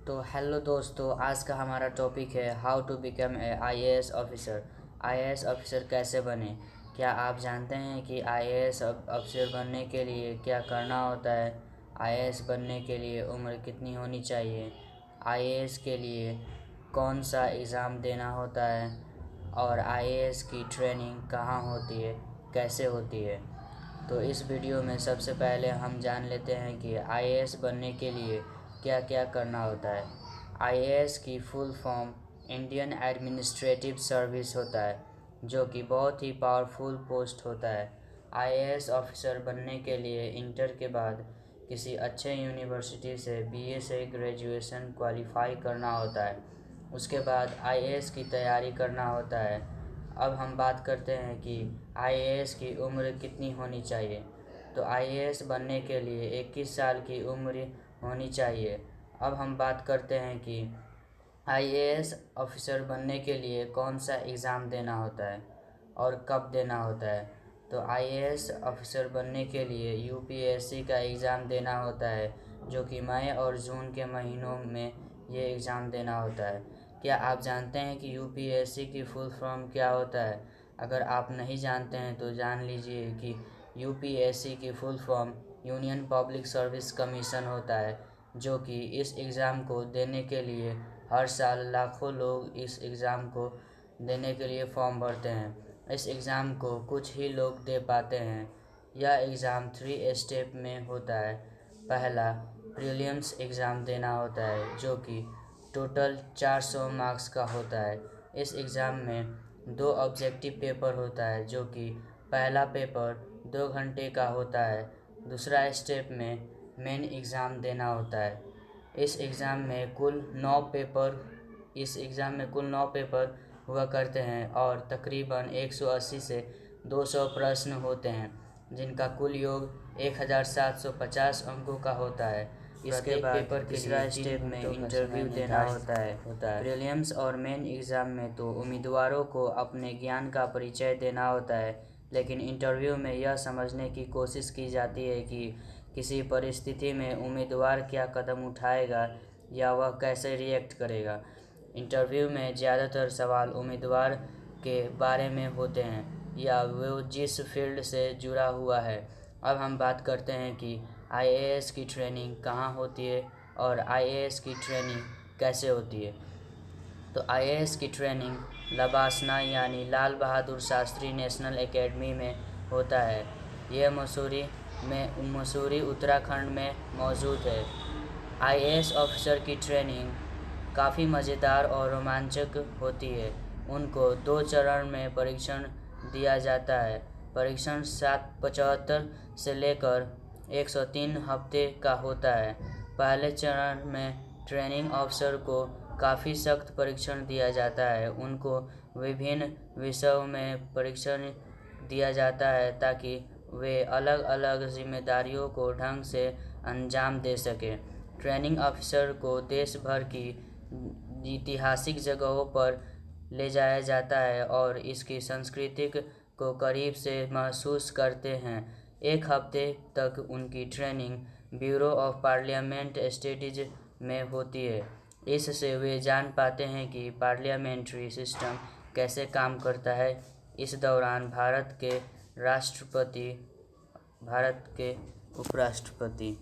तो हेलो दोस्तों, आज का हमारा टॉपिक है how to become a IAS officer. IAS officer कैसे बने। क्या आप जानते हैं कि आईएएस ऑफिसर बनने के लिए क्या करना होता है। आईएएस बनने के लिए उम्र कितनी होनी चाहिए। आईएएस के लिए कौन सा एग्ज़ाम देना होता है और आईएएस की ट्रेनिंग कहाँ होती है, कैसे होती है। तो इस वीडियो में सबसे पहले हम जान लेते हैं कि आईएएस बनने के लिए क्या क्या करना होता है। आईएएस की full form Indian administrative service होता है, जो कि बहुत ही पावरफुल पोस्ट होता है। आईएएस ऑफिसर बनने के लिए इंटर के बाद किसी अच्छे यूनिवर्सिटी से बीए से ग्रेजुएशन क्वालिफाई करना होता है। उसके बाद आईएएस की तैयारी करना होता है। अब हम बात करते हैं कि आईएएस की उम्र कितनी होनी चाहिए। तो आईएएस बनने के लिए 21 साल की उम्र होनी चाहिए। अब हम बात करते हैं कि आईएएस ऑफिसर बनने के लिए कौन सा एग्ज़ाम देना होता है और कब देना होता है। तो आईएएस ऑफिसर बनने के लिए यूपीएससी का एग्ज़ाम देना होता है, जो कि मई और जून के महीनों में ये एग्ज़ाम देना होता है। क्या आप जानते हैं कि यूपीएससी की फुल फॉर्म क्या होता है। अगर आप नहीं जानते हैं तो जान लीजिए कि यूपीएससी की full form union public service commission होता है, जो कि इस एग्ज़ाम को देने के लिए हर साल लाखों लोग इस एग्ज़ाम को देने के लिए फॉर्म भरते हैं। इस एग्ज़ाम को कुछ ही लोग दे पाते हैं। यह एग्ज़ाम 3 स्टेप में होता है। पहला, प्रीलिम्स एग्ज़ाम देना होता है, जो कि टोटल 400 मार्क्स का होता है। इस एग्ज़ाम में 2 ऑब्जेक्टिव पेपर होता है, जो कि पहला पेपर 2 घंटे का होता है। दूसरा स्टेप में मेन एग्ज़ाम देना होता है। इस एग्ज़ाम में कुल 9 पेपर हुआ करते हैं और तकरीबन 180 से 200 प्रश्न होते हैं, जिनका कुल योग 1750 अंकों का होता है। इसके बाद पेपर तीसरा स्टेप में इंटरव्यू देना होता है। प्रीलिम्स और मेन एग्ज़ाम में तो उम्मीदवारों को अपने ज्ञान का परिचय देना होता है, लेकिन इंटरव्यू में यह समझने की कोशिश की जाती है कि किसी परिस्थिति में उम्मीदवार क्या कदम उठाएगा या वह कैसे रिएक्ट करेगा। इंटरव्यू में ज़्यादातर सवाल उम्मीदवार के बारे में होते हैं या वो जिस फील्ड से जुड़ा हुआ है। अब हम बात करते हैं कि आईएएस की ट्रेनिंग कहाँ होती है और आईएएस की ट्रेनिंग कैसे होती है। तो आईएएस की ट्रेनिंग लबासना यानी लाल बहादुर शास्त्री नेशनल एकेडमी में होता है। यह मसूरी उत्तराखंड में मौजूद है। आईएएस ऑफिसर की ट्रेनिंग काफ़ी मज़ेदार और रोमांचक होती है। उनको 2 चरण में परीक्षण दिया जाता है। परीक्षण 775 से लेकर 103 हफ्ते का होता है। पहले चरण में ट्रेनिंग ऑफिसर को काफ़ी सख्त परीक्षण दिया जाता है। उनको विभिन्न विषयों में परीक्षण दिया जाता है ताकि वे अलग अलग जिम्मेदारियों को ढंग से अंजाम दे सकें। ट्रेनिंग ऑफिसर को देश भर की ऐतिहासिक जगहों पर ले जाया जाता है और इसकी संस्कृति को करीब से महसूस करते हैं। 1 हफ्ते तक उनकी training bureau of parliament studies में होती है। इससे वे जान पाते हैं कि पार्लियामेंट्री सिस्टम कैसे काम करता है। इस दौरान भारत के राष्ट्रपति, भारत के उपराष्ट्रपति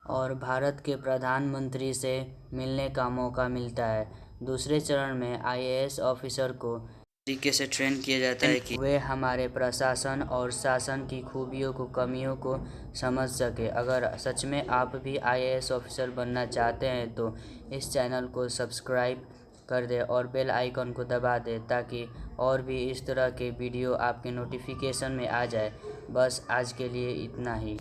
और भारत के प्रधानमंत्री से मिलने का मौका मिलता है। दूसरे चरण में आईएएस ऑफिसर को तरीके से ट्रेन किया जाता है कि वे हमारे प्रशासन और शासन की खूबियों को, कमियों को समझ सके। अगर सच में आप भी आईएएस ऑफिसर बनना चाहते हैं तो इस चैनल को सब्सक्राइब कर दें और बेल आइकन को दबा दें, ताकि और भी इस तरह के वीडियो आपके नोटिफिकेशन में आ जाए। बस आज के लिए इतना ही।